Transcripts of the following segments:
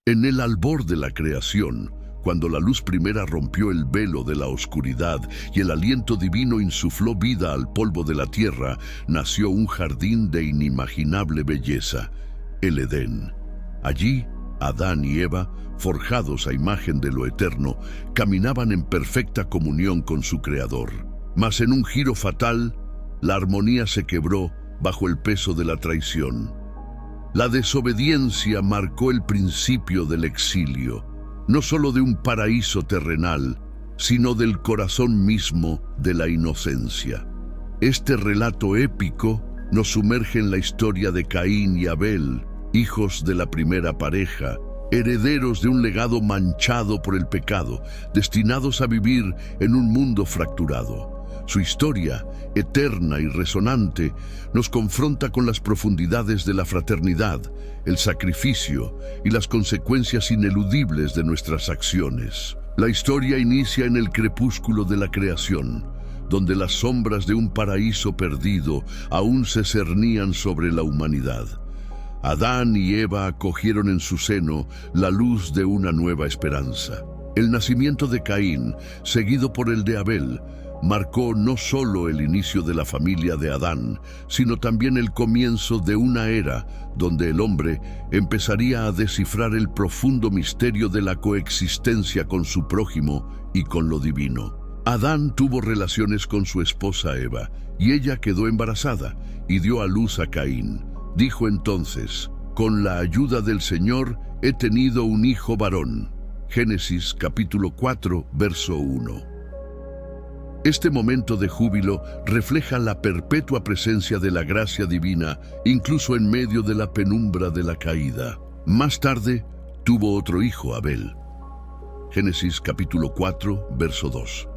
En el albor de la creación, cuando la luz primera rompió el velo de la oscuridad y el aliento divino insufló vida al polvo de la tierra, nació un jardín de inimaginable belleza, el Edén. Allí, Adán y Eva, forjados a imagen de lo eterno, caminaban en perfecta comunión con su Creador. Mas en un giro fatal, la armonía se quebró bajo el peso de la traición. La desobediencia marcó el principio del exilio, no solo de un paraíso terrenal, sino del corazón mismo de la inocencia. Este relato épico nos sumerge en la historia de Caín y Abel, hijos de la primera pareja, herederos de un legado manchado por el pecado, destinados a vivir en un mundo fracturado. Su historia, eterna y resonante, nos confronta con las profundidades de la fraternidad, el sacrificio y las consecuencias ineludibles de nuestras acciones. La historia inicia en el crepúsculo de la creación, donde las sombras de un paraíso perdido aún se cernían sobre la humanidad. Adán y Eva acogieron en su seno la luz de una nueva esperanza. El nacimiento de Caín, seguido por el de Abel, marcó no solo el inicio de la familia de Adán, sino también el comienzo de una era donde el hombre empezaría a descifrar el profundo misterio de la coexistencia con su prójimo y con lo divino. Adán tuvo relaciones con su esposa Eva, y ella quedó embarazada y dio a luz a Caín. Dijo entonces: «Con la ayuda del Señor he tenido un hijo varón». Génesis capítulo 4, verso 1. Este momento de júbilo refleja la perpetua presencia de la gracia divina, incluso en medio de la penumbra de la caída. Más tarde, tuvo otro hijo, Abel. Génesis capítulo 4, verso 2.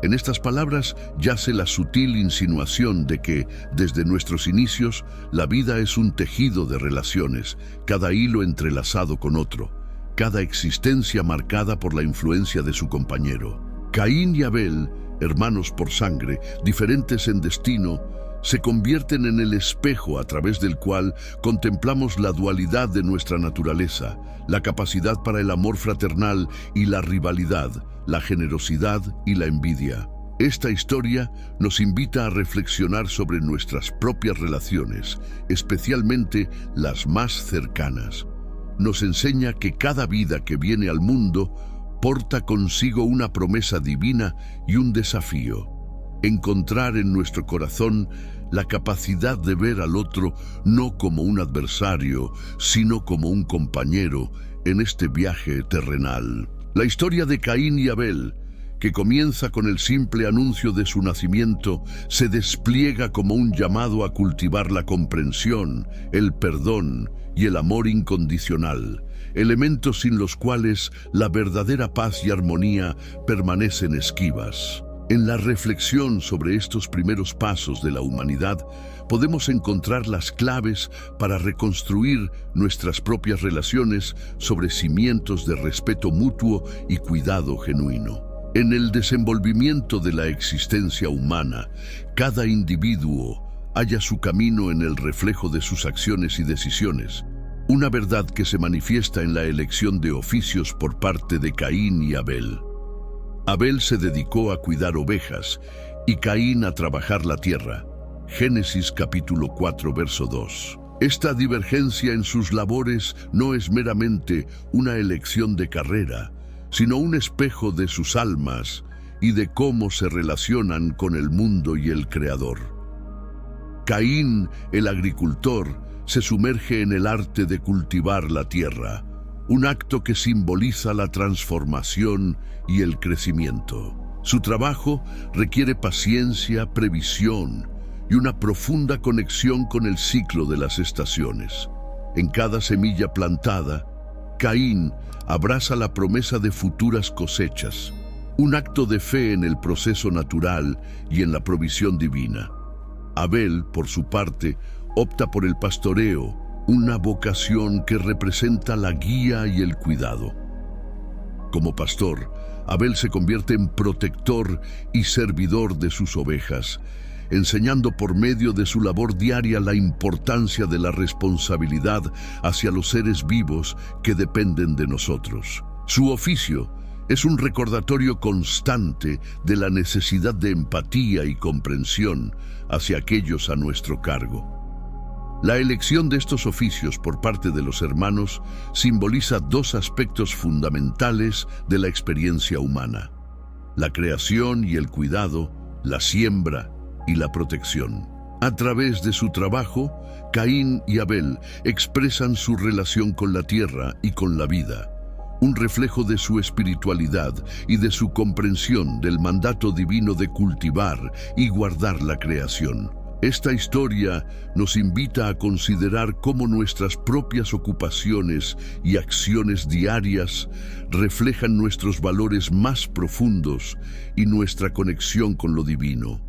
En estas palabras yace la sutil insinuación de que, desde nuestros inicios, la vida es un tejido de relaciones, cada hilo entrelazado con otro, cada existencia marcada por la influencia de su compañero. Caín y Abel, hermanos por sangre, diferentes en destino, se convierten en el espejo a través del cual contemplamos la dualidad de nuestra naturaleza, la capacidad para el amor fraternal y la rivalidad, la generosidad y la envidia. Esta historia nos invita a reflexionar sobre nuestras propias relaciones, especialmente las más cercanas. Nos enseña que cada vida que viene al mundo porta consigo una promesa divina y un desafío: encontrar en nuestro corazón la capacidad de ver al otro no como un adversario, sino como un compañero en este viaje terrenal. La historia de Caín y Abel, que comienza con el simple anuncio de su nacimiento, se despliega como un llamado a cultivar la comprensión, el perdón y el amor incondicional, elementos sin los cuales la verdadera paz y armonía permanecen esquivas. En la reflexión sobre estos primeros pasos de la humanidad, podemos encontrar las claves para reconstruir nuestras propias relaciones sobre cimientos de respeto mutuo y cuidado genuino. En el desenvolvimiento de la existencia humana, cada individuo halla su camino en el reflejo de sus acciones y decisiones, una verdad que se manifiesta en la elección de oficios por parte de Caín y Abel. Abel se dedicó a cuidar ovejas y Caín a trabajar la tierra. Génesis capítulo 4, verso 2. Esta divergencia en sus labores no es meramente una elección de carrera, sino un espejo de sus almas y de cómo se relacionan con el mundo y el Creador. Caín, el agricultor, se sumerge en el arte de cultivar la tierra, un acto que simboliza la transformación y el crecimiento. Su trabajo requiere paciencia, previsión y una profunda conexión con el ciclo de las estaciones. En cada semilla plantada, Caín abraza la promesa de futuras cosechas, un acto de fe en el proceso natural y en la provisión divina. Abel, por su parte, opta por el pastoreo, una vocación que representa la guía y el cuidado. Como pastor, Abel se convierte en protector y servidor de sus ovejas, enseñando por medio de su labor diaria la importancia de la responsabilidad hacia los seres vivos que dependen de nosotros. Su oficio es un recordatorio constante de la necesidad de empatía y comprensión hacia aquellos a nuestro cargo. La elección de estos oficios por parte de los hermanos simboliza dos aspectos fundamentales de la experiencia humana: la creación y el cuidado, la siembra y la protección. A través de su trabajo, Caín y Abel expresan su relación con la tierra y con la vida, un reflejo de su espiritualidad y de su comprensión del mandato divino de cultivar y guardar la creación. Esta historia nos invita a considerar cómo nuestras propias ocupaciones y acciones diarias reflejan nuestros valores más profundos y nuestra conexión con lo divino.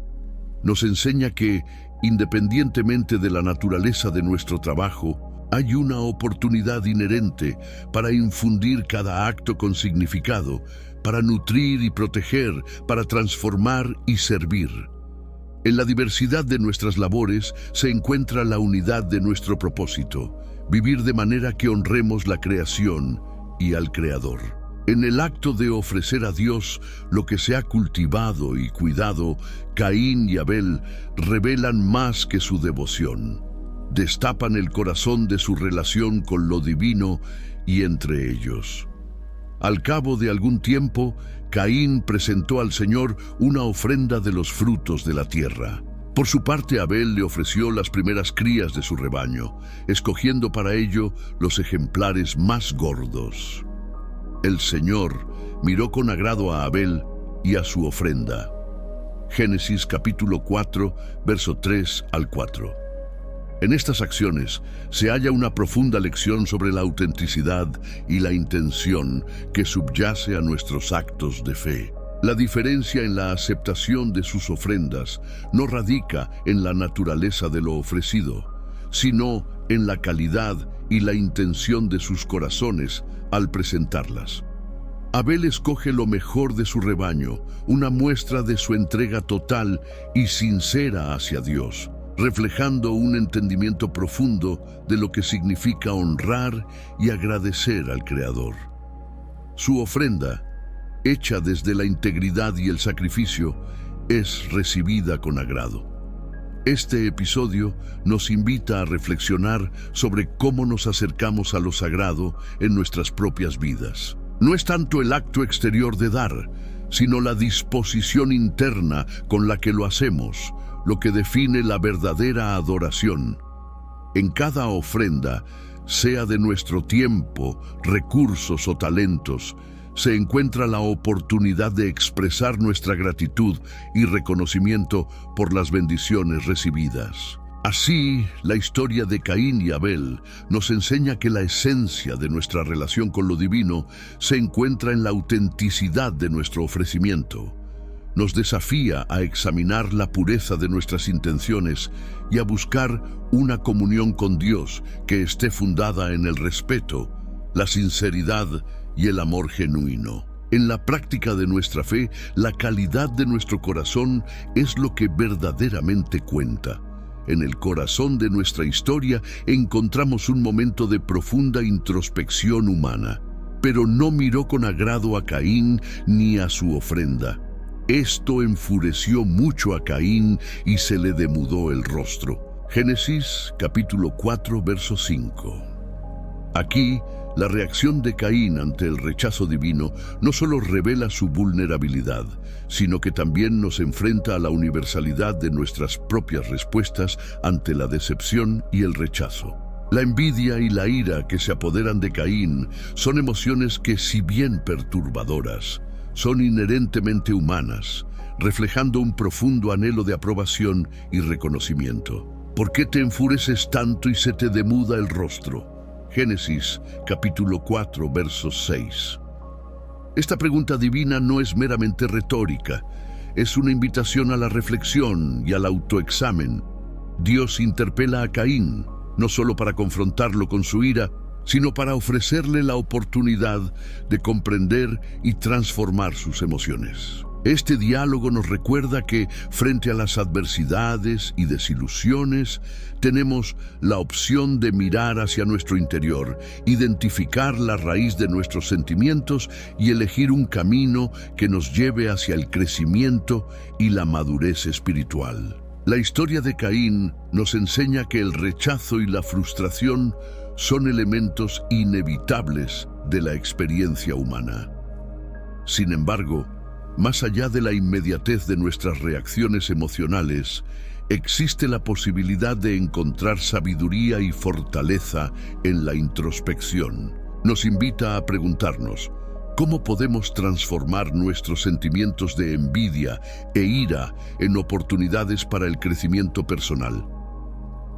Nos enseña que, independientemente de la naturaleza de nuestro trabajo, hay una oportunidad inherente para infundir cada acto con significado, para nutrir y proteger, para transformar y servir. En la diversidad de nuestras labores se encuentra la unidad de nuestro propósito: vivir de manera que honremos la creación y al Creador. En el acto de ofrecer a Dios lo que se ha cultivado y cuidado, Caín y Abel revelan más que su devoción. Destapan el corazón de su relación con lo divino y entre ellos. Al cabo de algún tiempo, Caín presentó al Señor una ofrenda de los frutos de la tierra. Por su parte, Abel le ofreció las primeras crías de su rebaño, escogiendo para ello los ejemplares más gordos. El Señor miró con agrado a Abel y a su ofrenda. Génesis capítulo 4, verso 3 al 4. En estas acciones se halla una profunda lección sobre la autenticidad y la intención que subyace a nuestros actos de fe. La diferencia en la aceptación de sus ofrendas no radica en la naturaleza de lo ofrecido, sino en la calidad y la intención de sus corazones al presentarlas. Abel escoge lo mejor de su rebaño, una muestra de su entrega total y sincera hacia Dios, reflejando un entendimiento profundo de lo que significa honrar y agradecer al Creador. Su ofrenda, hecha desde la integridad y el sacrificio, es recibida con agrado. Este episodio nos invita a reflexionar sobre cómo nos acercamos a lo sagrado en nuestras propias vidas. No es tanto el acto exterior de dar, sino la disposición interna con la que lo hacemos, lo que define la verdadera adoración. En cada ofrenda, sea de nuestro tiempo, recursos o talentos, se encuentra la oportunidad de expresar nuestra gratitud y reconocimiento por las bendiciones recibidas. Así, la historia de Caín y Abel nos enseña que la esencia de nuestra relación con lo divino se encuentra en la autenticidad de nuestro ofrecimiento. Nos desafía a examinar la pureza de nuestras intenciones y a buscar una comunión con Dios que esté fundada en el respeto, la sinceridad y el amor genuino. En la práctica de nuestra fe, la calidad de nuestro corazón es lo que verdaderamente cuenta. En el corazón de nuestra historia encontramos un momento de profunda introspección humana, pero no miró con agrado a Caín ni a su ofrenda. Esto enfureció mucho a Caín y se le demudó el rostro. Génesis capítulo 4, verso 5. Aquí, la reacción de Caín ante el rechazo divino no solo revela su vulnerabilidad, sino que también nos enfrenta a la universalidad de nuestras propias respuestas ante la decepción y el rechazo. La envidia y la ira que se apoderan de Caín son emociones que, si bien perturbadoras, son inherentemente humanas, reflejando un profundo anhelo de aprobación y reconocimiento. ¿Por qué te enfureces tanto y se te demuda el rostro? Génesis capítulo 4, verso 6. Esta pregunta divina no es meramente retórica, es una invitación a la reflexión y al autoexamen. Dios interpela a Caín, no solo para confrontarlo con su ira, sino para ofrecerle la oportunidad de comprender y transformar sus emociones. Este diálogo nos recuerda que, frente a las adversidades y desilusiones, tenemos la opción de mirar hacia nuestro interior, identificar la raíz de nuestros sentimientos y elegir un camino que nos lleve hacia el crecimiento y la madurez espiritual. La historia de Caín nos enseña que el rechazo y la frustración son elementos inevitables de la experiencia humana. Sin embargo, más allá de la inmediatez de nuestras reacciones emocionales, existe la posibilidad de encontrar sabiduría y fortaleza en la introspección. Nos invita a preguntarnos, ¿cómo podemos transformar nuestros sentimientos de envidia e ira en oportunidades para el crecimiento personal?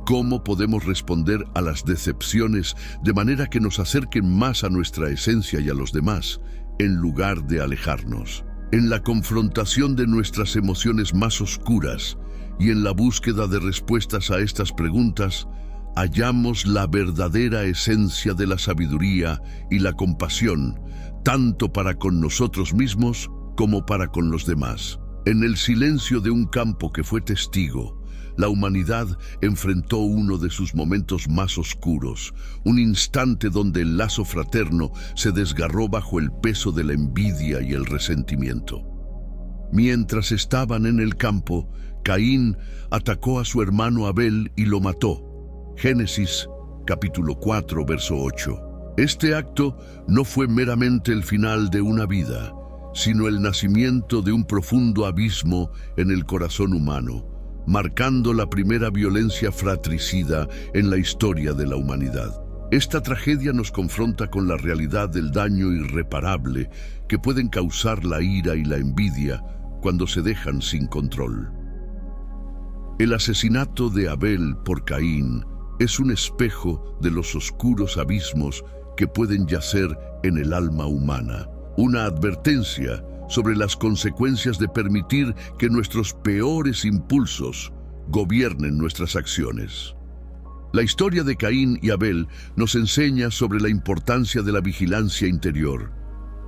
¿Cómo podemos responder a las decepciones de manera que nos acerquen más a nuestra esencia y a los demás, en lugar de alejarnos? En la confrontación de nuestras emociones más oscuras y en la búsqueda de respuestas a estas preguntas, hallamos la verdadera esencia de la sabiduría y la compasión, tanto para con nosotros mismos como para con los demás. En el silencio de un campo que fue testigo, la humanidad enfrentó uno de sus momentos más oscuros, un instante donde el lazo fraterno se desgarró bajo el peso de la envidia y el resentimiento. Mientras estaban en el campo, Caín atacó a su hermano Abel y lo mató. Génesis capítulo 4, verso 8. Este acto no fue meramente el final de una vida, sino el nacimiento de un profundo abismo en el corazón humano, marcando la primera violencia fratricida en la historia de la humanidad. Esta tragedia nos confronta con la realidad del daño irreparable que pueden causar la ira y la envidia cuando se dejan sin control. El asesinato de Abel por Caín es un espejo de los oscuros abismos que pueden yacer en el alma humana, una advertencia sobre las consecuencias de permitir que nuestros peores impulsos gobiernen nuestras acciones. La historia de Caín y Abel nos enseña sobre la importancia de la vigilancia interior,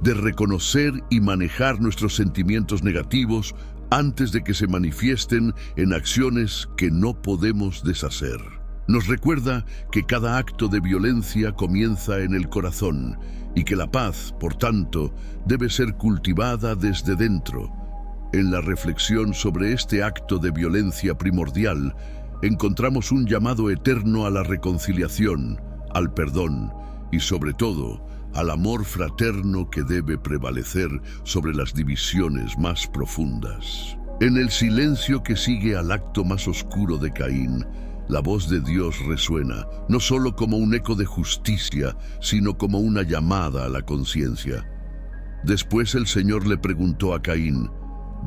de reconocer y manejar nuestros sentimientos negativos antes de que se manifiesten en acciones que no podemos deshacer. Nos recuerda que cada acto de violencia comienza en el corazón y que la paz, por tanto, debe ser cultivada desde dentro. En la reflexión sobre este acto de violencia primordial, encontramos un llamado eterno a la reconciliación, al perdón y, sobre todo, al amor fraterno que debe prevalecer sobre las divisiones más profundas. En el silencio que sigue al acto más oscuro de Caín, la voz de Dios resuena, no solo como un eco de justicia, sino como una llamada a la conciencia. Después el Señor le preguntó a Caín,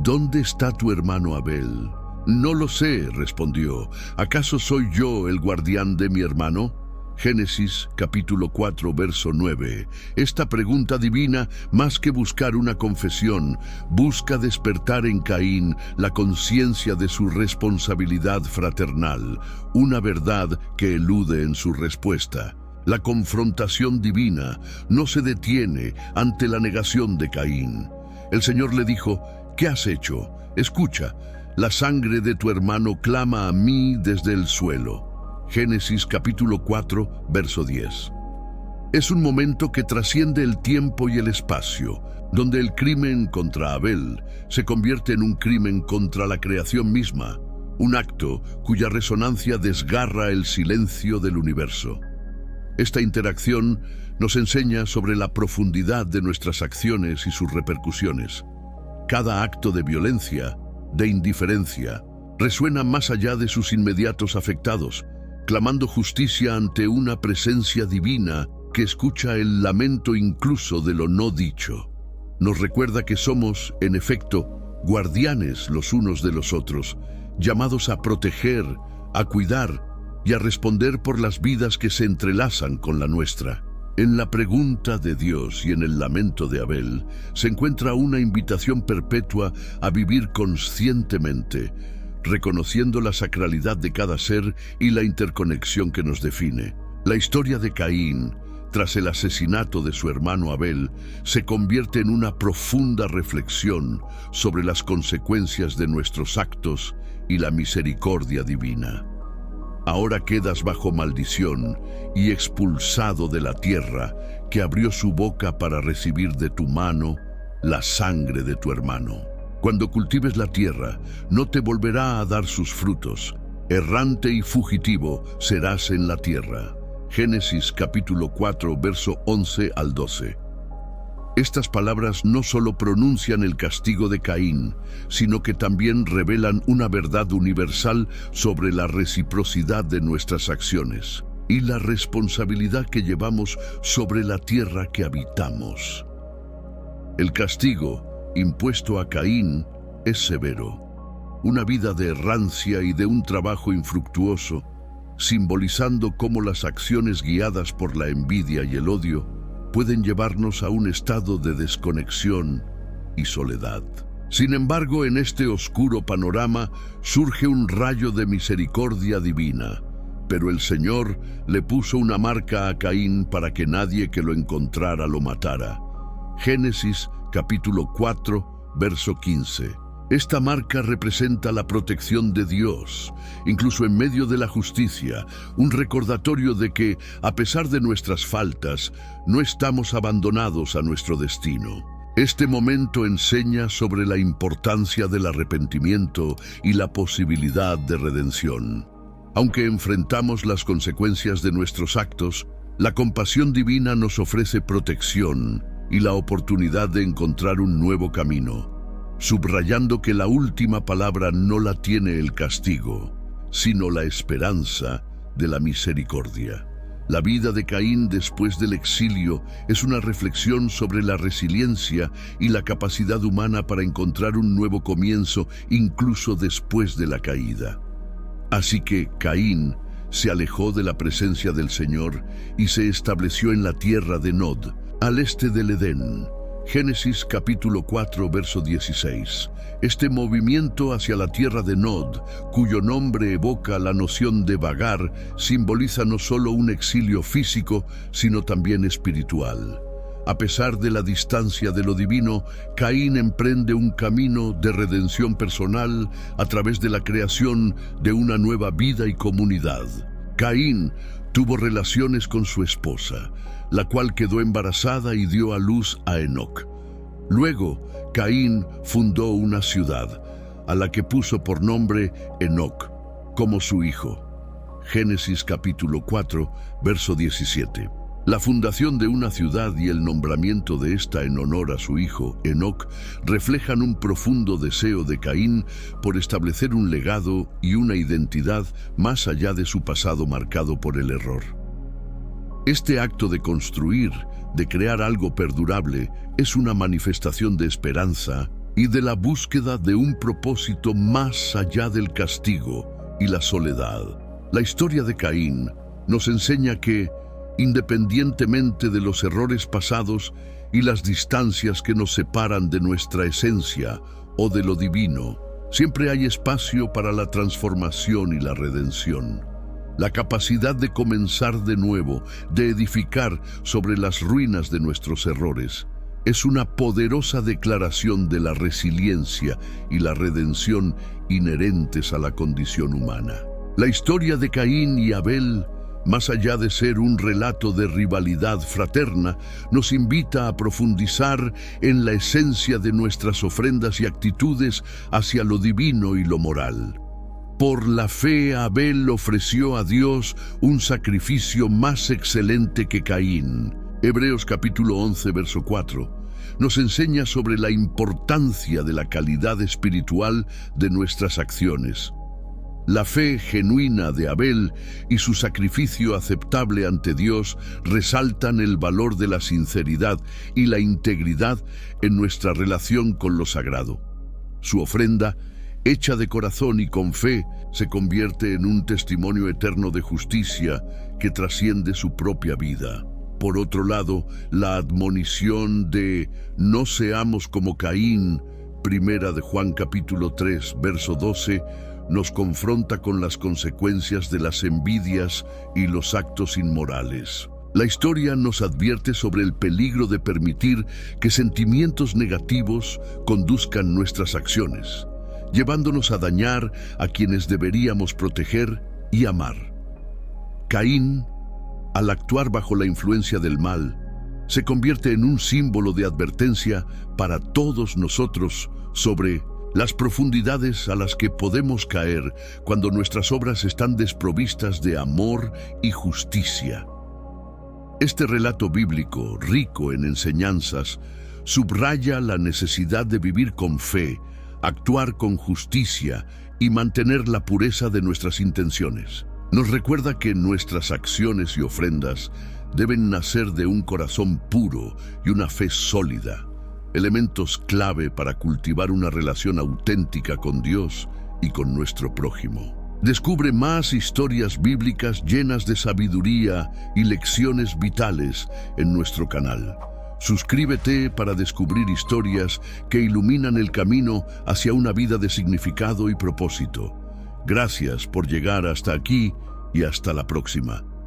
¿dónde está tu hermano Abel? No lo sé, respondió. ¿Acaso soy yo el guardián de mi hermano? Génesis capítulo 4, verso 9. Esta pregunta divina, más que buscar una confesión, busca despertar en Caín la conciencia de su responsabilidad fraternal, una verdad que elude en su respuesta. La confrontación divina no se detiene ante la negación de Caín. El Señor le dijo, ¿qué has hecho? Escucha, la sangre de tu hermano clama a mí desde el suelo. Génesis capítulo 4, verso 10. Es un momento que trasciende el tiempo y el espacio, donde el crimen contra Abel se convierte en un crimen contra la creación misma, un acto cuya resonancia desgarra el silencio del universo. Esta interacción nos enseña sobre la profundidad de nuestras acciones y sus repercusiones. Cada acto de violencia, de indiferencia, resuena más allá de sus inmediatos afectados, clamando justicia ante una presencia divina que escucha el lamento incluso de lo no dicho. Nos recuerda que somos, en efecto, guardianes los unos de los otros, llamados a proteger, a cuidar y a responder por las vidas que se entrelazan con la nuestra. En la pregunta de Dios y en el lamento de Abel se encuentra una invitación perpetua a vivir conscientemente, reconociendo la sacralidad de cada ser y la interconexión que nos define. La historia de Caín, tras el asesinato de su hermano Abel, se convierte en una profunda reflexión sobre las consecuencias de nuestros actos y la misericordia divina. Ahora quedas bajo maldición y expulsado de la tierra que abrió su boca para recibir de tu mano la sangre de tu hermano. Cuando cultives la tierra, no te volverá a dar sus frutos. Errante y fugitivo serás en la tierra. Génesis capítulo 4, verso 11 al 12. Estas palabras no solo pronuncian el castigo de Caín, sino que también revelan una verdad universal sobre la reciprocidad de nuestras acciones y la responsabilidad que llevamos sobre la tierra que habitamos. El castigo impuesto a Caín es severo, una vida de errancia y de un trabajo infructuoso, simbolizando cómo las acciones guiadas por la envidia y el odio pueden llevarnos a un estado de desconexión y soledad. Sin embargo, en este oscuro panorama surge un rayo de misericordia divina, pero el Señor le puso una marca a Caín para que nadie que lo encontrara lo matara. Génesis capítulo 4, verso 15. Esta marca representa la protección de Dios, incluso en medio de la justicia, un recordatorio de que, a pesar de nuestras faltas, no estamos abandonados a nuestro destino. Este momento enseña sobre la importancia del arrepentimiento y la posibilidad de redención. Aunque enfrentamos las consecuencias de nuestros actos, la compasión divina nos ofrece protección y la oportunidad de encontrar un nuevo camino, subrayando que la última palabra no la tiene el castigo, sino la esperanza de la misericordia. La vida de Caín después del exilio es una reflexión sobre la resiliencia y la capacidad humana para encontrar un nuevo comienzo incluso después de la caída. Así que Caín se alejó de la presencia del Señor y se estableció en la tierra de Nod, al este del Edén. Génesis capítulo 4, verso 16. Este movimiento hacia la tierra de Nod, cuyo nombre evoca la noción de vagar, simboliza no solo un exilio físico, sino también espiritual. A pesar de la distancia de lo divino, Caín emprende un camino de redención personal a través de la creación de una nueva vida y comunidad. Caín tuvo relaciones con su esposa, la cual quedó embarazada y dio a luz a Enoc. Luego, Caín fundó una ciudad, a la que puso por nombre Enoc, como su hijo. Génesis capítulo 4, verso 17. La fundación de una ciudad y el nombramiento de esta en honor a su hijo, Enoc, reflejan un profundo deseo de Caín por establecer un legado y una identidad más allá de su pasado marcado por el error. Este acto de construir, de crear algo perdurable, es una manifestación de esperanza y de la búsqueda de un propósito más allá del castigo y la soledad. La historia de Caín nos enseña que, independientemente de los errores pasados y las distancias que nos separan de nuestra esencia o de lo divino, siempre hay espacio para la transformación y la redención. La capacidad de comenzar de nuevo, de edificar sobre las ruinas de nuestros errores, es una poderosa declaración de la resiliencia y la redención inherentes a la condición humana. La historia de Caín y Abel, más allá de ser un relato de rivalidad fraterna, nos invita a profundizar en la esencia de nuestras ofrendas y actitudes hacia lo divino y lo moral. Por la fe, Abel ofreció a Dios un sacrificio más excelente que Caín. Hebreos capítulo 11, verso 4, nos enseña sobre la importancia de la calidad espiritual de nuestras acciones. La fe genuina de Abel y su sacrificio aceptable ante Dios resaltan el valor de la sinceridad y la integridad en nuestra relación con lo sagrado. Su ofrenda, hecha de corazón y con fe, se convierte en un testimonio eterno de justicia que trasciende su propia vida. Por otro lado, la admonición de no seamos como Caín, primera de Juan capítulo 3, verso 12, nos confronta con las consecuencias de las envidias y los actos inmorales. La historia nos advierte sobre el peligro de permitir que sentimientos negativos conduzcan nuestras acciones, llevándonos a dañar a quienes deberíamos proteger y amar. Caín, al actuar bajo la influencia del mal, se convierte en un símbolo de advertencia para todos nosotros sobre las profundidades a las que podemos caer cuando nuestras obras están desprovistas de amor y justicia. Este relato bíblico, rico en enseñanzas, subraya la necesidad de vivir con fe, actuar con justicia y mantener la pureza de nuestras intenciones. Nos recuerda que nuestras acciones y ofrendas deben nacer de un corazón puro y una fe sólida, elementos clave para cultivar una relación auténtica con Dios y con nuestro prójimo. Descubre más historias bíblicas llenas de sabiduría y lecciones vitales en nuestro canal. Suscríbete para descubrir historias que iluminan el camino hacia una vida de significado y propósito. Gracias por llegar hasta aquí y hasta la próxima.